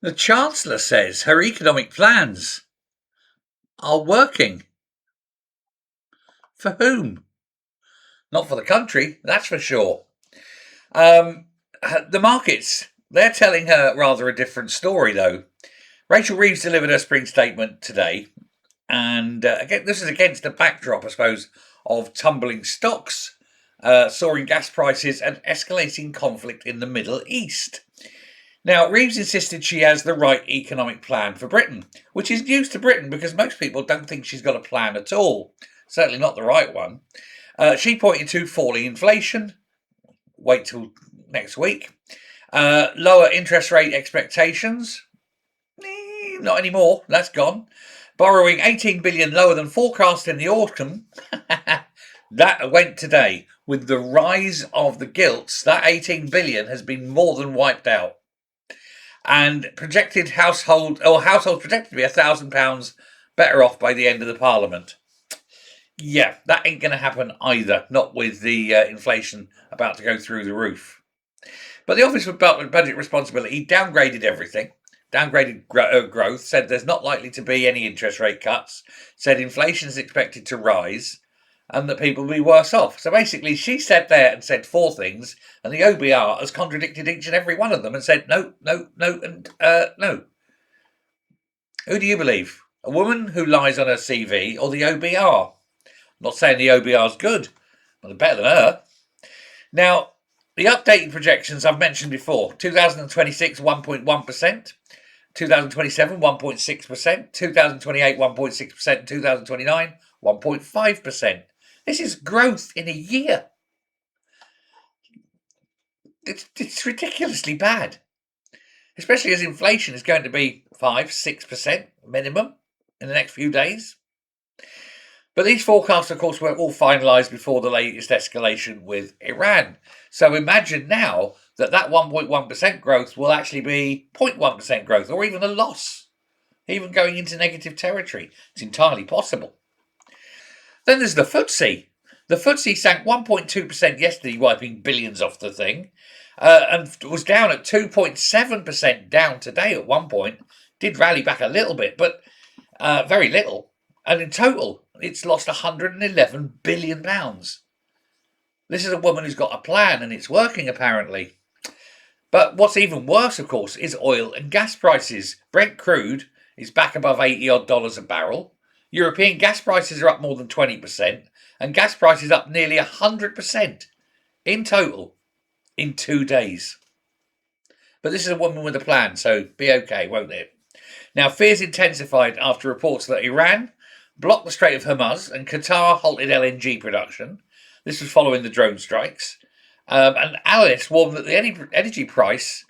The Chancellor says her economic plans are working. For whom? Not for the country, that's for sure. Um, the markets, they're telling her rather a different story, though. Rachel Reeves delivered her spring statement today, and again, this is against a backdrop, I suppose, of tumbling stocks, soaring gas prices, and escalating conflict in the Middle East. Now, Reeves insisted she has the right economic plan for Britain, which is news to Britain because most people don't think she's got a plan at all. Certainly not the right one. She pointed to falling inflation. Wait till next week. Lower interest rate expectations. Not anymore. That's gone. Borrowing 18 billion lower than forecast in the autumn. That went today. With the rise of the gilts, that 18 billion has been more than wiped out. And households projected to be £1,000 better off by the end of the Parliament. Yeah, that ain't going to happen either. Not with the inflation about to go through the roof. But the Office for Budget Responsibility downgraded everything. Downgraded growth, said there's not likely to be any interest rate cuts, said inflation is expected to rise, and that people will be worse off. So basically, she sat there and said four things, and the OBR has contradicted each and every one of them and said no, no, no, and no. Who do you believe? A woman who lies on her CV or the OBR? I'm not saying the OBR is good, but they're better than her. Now, the updated projections I've mentioned before: 2026, 1.1%. 2027, 1.6%, 2028, 1.6%, 2029, 1.5%. This is growth in a year. It's ridiculously bad, especially as inflation is going to be 5-6% minimum in the next few days. But these forecasts, of course, were all finalised before the latest escalation with Iran. So imagine now that 1.1% growth will actually be 0.1% growth, or even a loss, even going into negative territory. It's entirely possible. Then there's the FTSE. The FTSE sank 1.2% yesterday, wiping billions off the thing, and was down at 2.7% down today at one point. Did rally back a little bit, but very little. And in total, it's lost £111 billion. This is a woman who's got a plan and it's working, apparently. But what's even worse, of course, is oil and gas prices. Brent crude is back above $80 a barrel. European gas prices are up more than 20%, and gas prices up nearly 100% in total in 2 days. But this is a woman with a plan, so be okay, won't it? Now, fears intensified after reports that Iran blocked the Strait of Hormuz and Qatar halted LNG production. This was following the drone strikes. And analysts warned that the energy price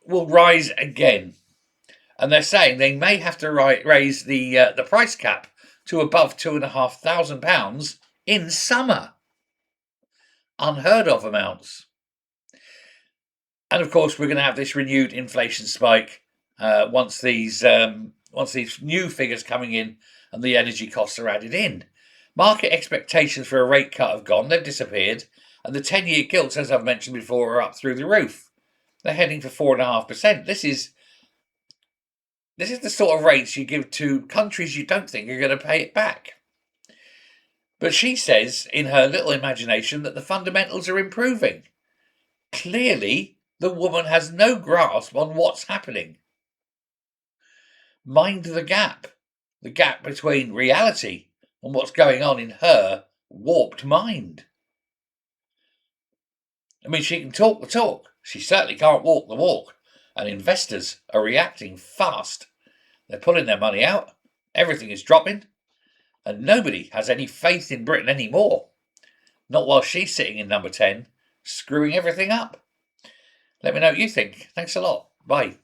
will rise again. And they're saying they may have to raise the price cap to above £2,500 in summer. Unheard of amounts. And of course, we're going to have this renewed inflation spike once these new figures coming in and the energy costs are added in. Market expectations for a rate cut have gone, they've disappeared, and the 10-year gilts, as I've mentioned before, are up through the roof. They're heading for 4.5%. This is the sort of rates you give to countries you don't think are going to pay it back. But she says, in her little imagination, that the fundamentals are improving. Clearly, the woman has no grasp on what's happening. Mind the gap between reality and what's going on in her warped mind. I mean, she can talk the talk. She certainly can't walk the walk. And investors are reacting fast. They're pulling their money out. Everything is dropping. And nobody has any faith in Britain anymore. Not while she's sitting in number 10, screwing everything up. Let me know what you think. Thanks a lot. Bye.